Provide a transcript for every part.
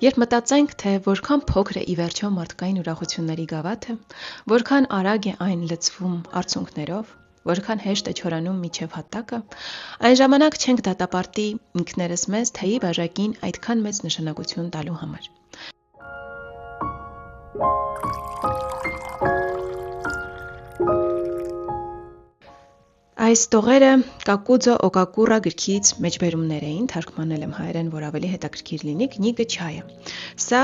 Երբ մտածենք, թե որքան փոքր է ի վերջո մարդկային ուրախությունների գավաթը, որքան արագ է այն լցվում արցունքներով, որքան հեշտ է չորանում մինչև հատակը, այն ժամանակ չենք դատապարտի ինքներս մեզ թեյի բաժակին այդքան մեծ նշանակություն տալու համար։ Այս տողերը Կակուձո Օկակուրա գրքից մեջբերումներ էին, թարգմանել եմ հայերեն, որ ավելի հետաքրքիր լինի, կնիգը չայը։ Սա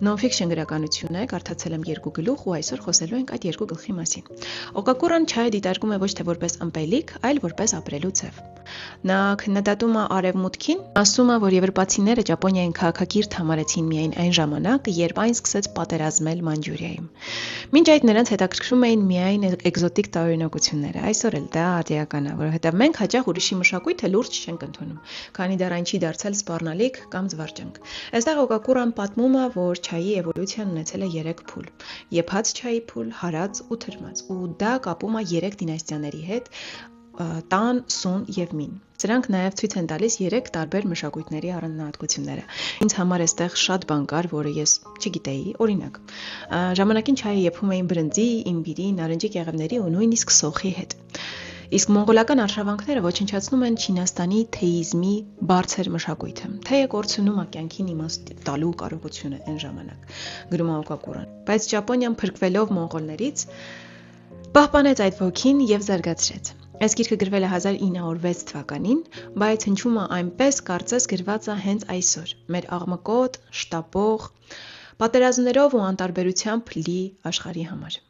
նոն-ֆիքշն գրականություն է, կարդացել եմ 2 գլուխ ու այսօր խոսելու ենք այդ 2 գլխի մասին։ Օկակուրան չայը դիտարկում է ոչ թե որպես ըմպելիք, այլ որպես ապրելու ձև։ Նա քննադատում է արևմուտքին, ասում է, որ եվրոպացիները Ճապոնիային քաղաքակիրթ համարեցին միայն այն ժամանակ, երբ այն սկսեց պատերազմել Մանջուրիայում։ Մինչ այդ նրանց հետաքրքրում էին միայն էկզոտիկ տարօրինակությունները, այսօր էլ դա ատեական է, որովհետև մենք հաճախ ուրիշի մշակույթը լուրջ չենք ընդունում, քանի դեռ այն չի դարձել սպառնալիք կամ զվարճանք։ Այստեղ Օկակուրան պատմում է, որ չայի էվոլյուցիան ունեցել է 3 փուլ՝ եփած չայի փուլ, հարած ու թրմած, ու դա կապում է 3 դինաստիաների հետ՝ տան, սուն և մին։ Սրանք նաև ցույց են տալիս 3 տարբեր մշակույթների առանձնահատկությունները։ Ինձ համար էստեղ շատ բան կար, որը ես չգիտեի, օրինակ։ Ժամանակին չայը եփում էին բրնձի, իմբիրի, նարնջի կեղևների ու նույնիսկ սոխի հետ։ Իսկ մոնղոլական արշավանքները ոչնչացնում են Չինաստանի թեիզմի բարձր մշակույթը։ Թեյը կորցնում է կյանքին իմաստ տալու կարողությունը այն ժամանակ, գրում է Օկակուրան։ Բայց Ճապոնիան փրկվելով մոնղոլներից պահպանեց այդ ոգին և զարգացրեց։ Այս գիրքը գրվել է 1906 թվականին, բայց հնչում է այնպես, կարծես գրված է հենց այսօր, մեր աղմկոտ, շտապող, պատերազմներով ու անտարբերությամբ լի աշխարհի համար։